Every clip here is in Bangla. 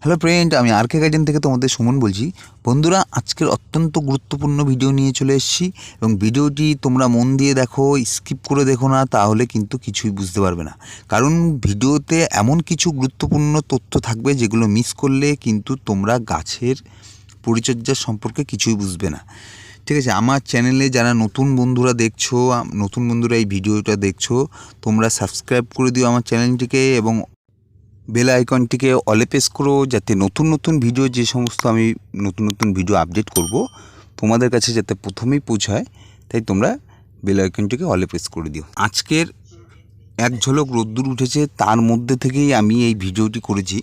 হ্যালো ফ্রেন্ড, আমি আরকে গার্ডেন থেকে তোমাদের সুমন বলছি। বন্ধুরা, আজকের অত্যন্ত গুরুত্বপূর্ণ ভিডিও নিয়ে চলে এসেছি এবং ভিডিওটি তোমরা মন দিয়ে দেখো, স্কিপ করে দেখো না, তাহলে কিন্তু কিছুই বুঝতে পারবে না। কারণ ভিডিওতে এমন কিছু গুরুত্বপূর্ণ তথ্য থাকবে যেগুলো মিস করলে কিন্তু তোমরা গাছের পরিচর্যা সম্পর্কে কিছুই বুঝবে না। ঠিক আছে, আমার চ্যানেলে যারা নতুন বন্ধুরা দেখছো, নতুন বন্ধুরা এই ভিডিওটা দেখছো, তোমরা সাবস্ক্রাইব করে দিও আমার চ্যানেলটিকে এবং বেল আইকনটিকে অলে প্রেস করো, যাতে নতুন নতুন ভিডিও, যে সমস্ত আমি নতুন নতুন ভিডিও আপডেট করব, তোমাদের কাছে যাতে প্রথমেই পৌঁছায়। তাই তোমরা বেল আইকনটিকে অলে প্রেস করে দিও। আজকের এক ঝলক রোদ্দুর উঠেছে, তার মধ্যে থেকেই আমি এই ভিডিওটি করেছি।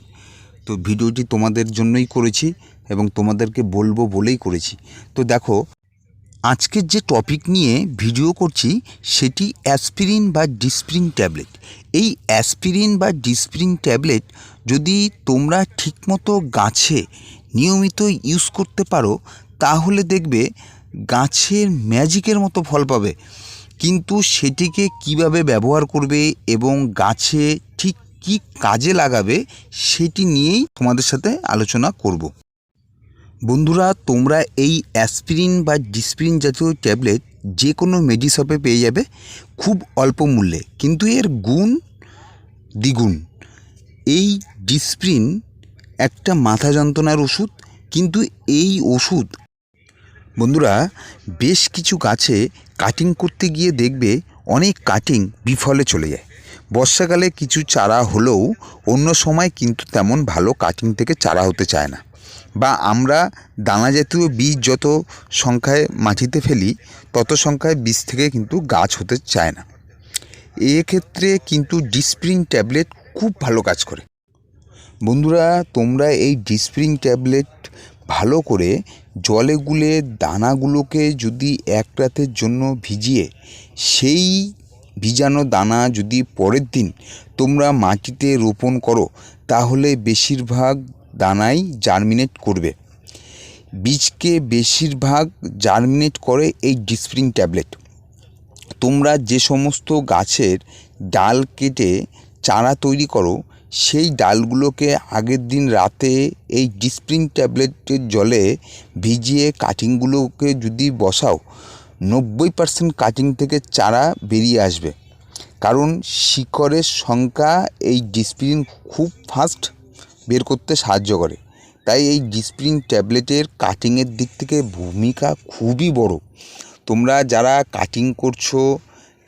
তো ভিডিওটি তোমাদের জন্যই করেছি এবং তোমাদেরকে বলবো বলেই করেছি। তো দেখো, আজকের যে টপিক নিয়ে ভিডিও করছি সেটি অ্যাসপিরিন বা ডিসপ্রিন ট্যাবলেট। এই অ্যাসপিরিন বা ডিসপ্রিন ট্যাবলেট যদি তোমরা ঠিকমতো গাছে নিয়মিত ইউজ করতে পারো, তাহলে দেখবে গাছের ম্যাজিকের মতো ফল পাবে। কিন্তু সেটিকে কিভাবে ব্যবহার করবে এবং গাছে ঠিক কী কাজে লাগাবে, সেটি নিয়েই তোমাদের সাথে আলোচনা করব। বন্ধুরা, তোমরা এই অ্যাসপিরিন বা ডিসপ্রিন জাতীয় ট্যাবলেট যে কোনো মেডিশপে পেয়ে যাবে খুব অল্প মূল্যে, কিন্তু এর গুণ দ্বিগুণ। এই ডিসপ্রিন একটা মাথা যন্ত্রণার ওষুধ, কিন্তু এই ওষুধ বন্ধুরা বেশ কিছু গাছে কাটিং করতে গিয়ে দেখবে অনেক কাটিং বিফলে চলে যায়। বর্ষাকালে কিছু চারা হলেও অন্য সময় কিন্তু তেমন ভালো কাটিং থেকে চারা হতে চায় না, বা আমরা দানা জাতীয় বীজ যত সংখ্যায় মাটিতে ফেলি তত সংখ্যায় বীজ থেকে কিন্তু গাছ হতে চায় না। এক্ষেত্রে কিন্তু ডিসপ্রিন ট্যাবলেট খুব ভালো কাজ করে। বন্ধুরা, তোমরা এই ডিসপ্রিন ট্যাবলেট ভালো করে জলে গুলে দানাগুলোকে যদি এক রাতের জন্য ভিজিয়ে, সেই ভিজানো দানা যদি পরের দিন তোমরা মাটিতে রোপণ করো, তাহলে বেশিরভাগ দানাই জার্মিনেট করবে। বীজকে বেশিরভাগ জার্মিনেট করে এই ডিসপ্রিন ট্যাবলেট। তোমরা যে সমস্ত গাছের ডাল কেটে চারা তৈরি করো, সেই ডালগুলোকে আগের দিন রাতে এই ডিসপ্রিন ট্যাবলেটের জলে ভিজিয়ে কাটিংগুলোকে যদি বসাও, 90% কাটিং থেকে চারা বেরিয়ে আসবে। কারণ শিকড়ের সংখ্যা এই ডিসপ্রিন খুব ফাস্ট বের করতে সাহায্য করে। তাই এই ডিসপ্রিন ট্যাবলেটের কাটিংয়ের দিক থেকে ভূমিকা খুবই বড়। তোমরা যারা কাটিং করছো,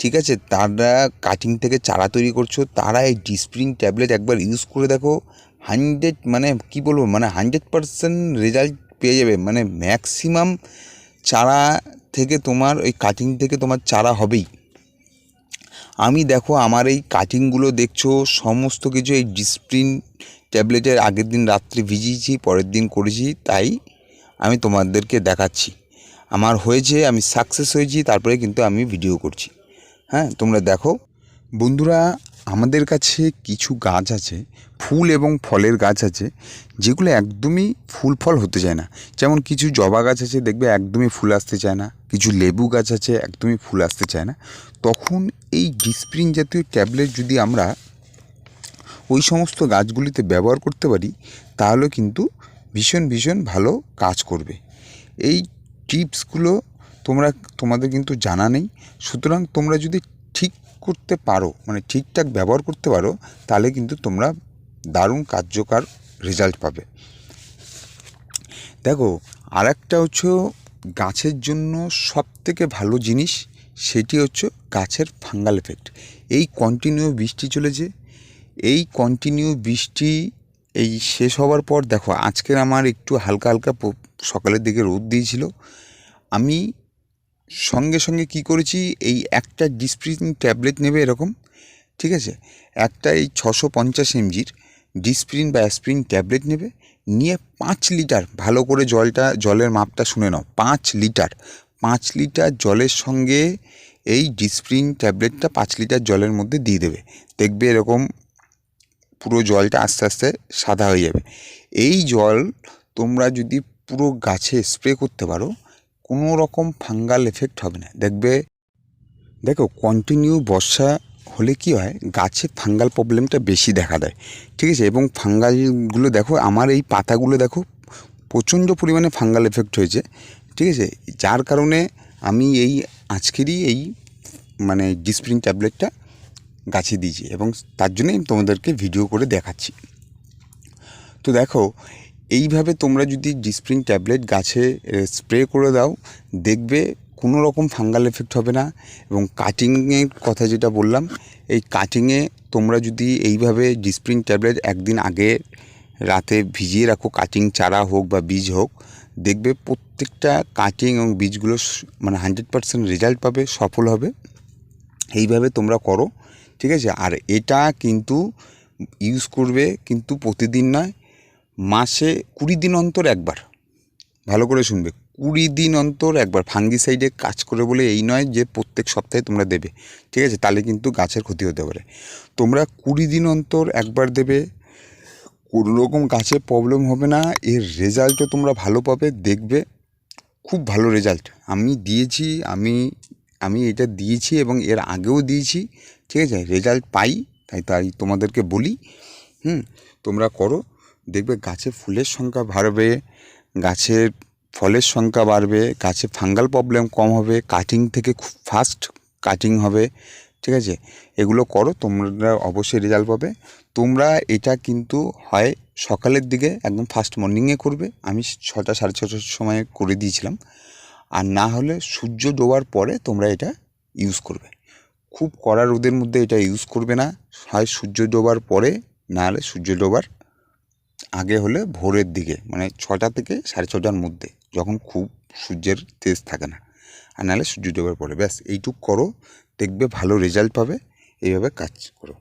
ঠিক আছে, তারা কাটিং থেকে চারা তৈরি করছো, তারা এই ডিসপ্রিন ট্যাবলেট একবার ইউজ করে দেখো। 100% রেজাল্ট পেয়ে যাবে। মানে ম্যাক্সিমাম চারা থেকে তোমার ওই কাটিং থেকে তোমার চারা হবেই। আমি দেখো, আমার এই কাটিংগুলো দেখছো, সমস্ত কিছু এই ডিসপ্রিন ট্যাবলেটের আগের দিন রাত্রে ভিজিয়েছি, পরের দিন করেছি, তাই আমি তোমাদেরকে দেখাচ্ছি। আমার হয়েছে, আমি সাকসেস হয়েছি, তারপরে কিন্তু আমি ভিডিও করছি। হ্যাঁ, তোমরা দেখো। বন্ধুরা, আমাদের কাছে কিছু গাছ আছে, ফুল এবং ফলের গাছ আছে, যেগুলো একদমই ফুল ফল হতে চায় না। যেমন কিছু জবা গাছ আছে, দেখবে একদমই ফুল আসতে চায় না। কিছু লেবু গাছ আছে, একদমই ফুল আসতে চায় না। তখন এই ডিসপ্রিন জাতীয় ট্যাবলেট যদি আমরা ওই সমস্ত গাছগুলিতে ব্যবহার করতে পারি, তাহলে কিন্তু ভীষণ ভীষণ ভালো কাজ করবে। এই টিপসগুলো তোমাদের কিন্তু জানা নেই। সুতরাং তোমরা যদি ঠিক করতে পারো, মানে ঠিকঠাক ব্যবহার করতে পারো, তাহলে কিন্তু তোমরা দারুণ কার্যকর রেজাল্ট পাবে। দেখো, আর একটা হচ্ছে গাছের জন্য সবথেকে ভালো জিনিস, সেটি হচ্ছে গাছের ফাঙ্গাল এফেক্ট। এই কন্টিনিউ বৃষ্টি চলেছে, এই কন্টিনিউ বৃষ্টি এই শেষ হওয়ার পর দেখো, আজকের আমার একটু হালকা হালকা সকালের দিকে রোদ দিয়েছিল। আমি সঙ্গে সঙ্গে কি করেছি, এই একটা ডিসপ্রিন ট্যাবলেট নেবে এরকম, ঠিক আছে, একটা এই 650 mgর ডিসপ্রিন বা অ্যাসপিরিন ট্যাবলেট নেবে, নিয়ে 5 লিটার, ভালো করে জলের মাপটা শুনে নাও, 5 লিটার জলের সঙ্গে এই ডিসপ্রিন ট্যাবলেটটা 5 লিটার জলের মধ্যে দিয়ে দেবে। দেখবে এরকম পুরো জলটা আস্তে আস্তে সাদা হয়ে যাবে। এই জল তোমরা যদি পুরো গাছে স্প্রে করতে পারো, কোনো রকম ফাঙ্গাল এফেক্ট হবে না। দেখো, কন্টিনিউ বর্ষা হলে কি হয়, গাছে ফাঙ্গাল প্রবলেমটা বেশি দেখা দেয়, ঠিক আছে। এবং ফাঙ্গালগুলো দেখো, আমার এই পাতাগুলো দেখো প্রচণ্ড পরিমাণে ফাঙ্গাল এফেক্ট হয়েছে, ঠিক আছে। যার কারণে আমি আজকেরই মানে ডিসপ্রিন ট্যাবলেটটা গাছে দিয়েছি এবং তার জন্যই তোমাদেরকে ভিডিও করে দেখাচ্ছি। তো দেখো, এইভাবে তোমরা যদি ডিসপ্রিন ট্যাবলেট গাছে স্প্রে করে দাও, দেখবে কোনো রকম ফাঙ্গাল এফেক্ট হবে না। এবং কাটিংয়ের কথা যেটা বললাম, এই কাটিংয়ে তোমরা যদি এইভাবে ডিসপ্রিন ট্যাবলেট একদিন আগে রাতে ভিজিয়ে রাখো, কাটিং চারা হোক বা বীজ হোক, দেখবে প্রত্যেকটা কাটিং এবং বীজগুলো মানে 100% রেজাল্ট পাবে, সফল হবে। এইভাবে তোমরা করো, ঠিক আছে। আর এটা কিন্তু ইউজ করবে কিন্তু প্রতিদিন নয়, মাসে 20 দিন অন্তর একবার। ভালো করে শুনবে, 20 দিন অন্তর একবার। ফাঙ্গিসাইডে কাজ করে বলে এই নয় যে প্রত্যেক সপ্তাহে তোমরা দেবে, ঠিক আছে, তাহলে কিন্তু গাছের ক্ষতি হতে পারে। তোমরা 20 দিন অন্তর একবার দেবে, কোনো রকম গাছে প্রবলেম হবে না। এর রেজাল্টও তোমরা ভালো পাবে, দেখবে খুব ভালো রেজাল্ট। আমি দিয়েছি, আমি এটা দিয়েছি এবং এর আগেও দিয়েছি, ঠিক আছে। রেজাল্ট পাই, তাই তোমাদেরকে বলি। তোমরা করো, দেখবে গাছে ফুলের সংখ্যা বাড়বে, গাছের ফলের সংখ্যা বাড়বে, গাছে ফাঙ্গাল প্রবলেম কম হবে, কাটিং থেকে খুব ফাস্ট কাটিং হবে, ঠিক আছে। এগুলো করো, তোমরা অবশ্যই রেজাল্ট পাবে। তোমরা এটা কিন্তু হয় সকালের দিকে একদম ফার্স্ট মর্নিংয়ে করবে, আমি 6টা 6:30 সময় করে দিয়েছিলাম। আর না হলে সূর্য ডোবার পরে তোমরা এটা ইউজ করবে। খুব কড়া রোদের মধ্যে এটা ইউজ করবে না, হয় সূর্য ডোবার পরে, না হলে সূর্য ডোবার আগে হলে ভোরের দিকে, মানে 6টা থেকে 6:30টার মধ্যে, যখন খুব সূর্যের তেজ থাকে না। আর নাহলে সূর্য ডোবার পরে। ব্যাস এইটুক করো, দেখবে ভালো রেজাল্ট পাবে। এইভাবে কাজ করো।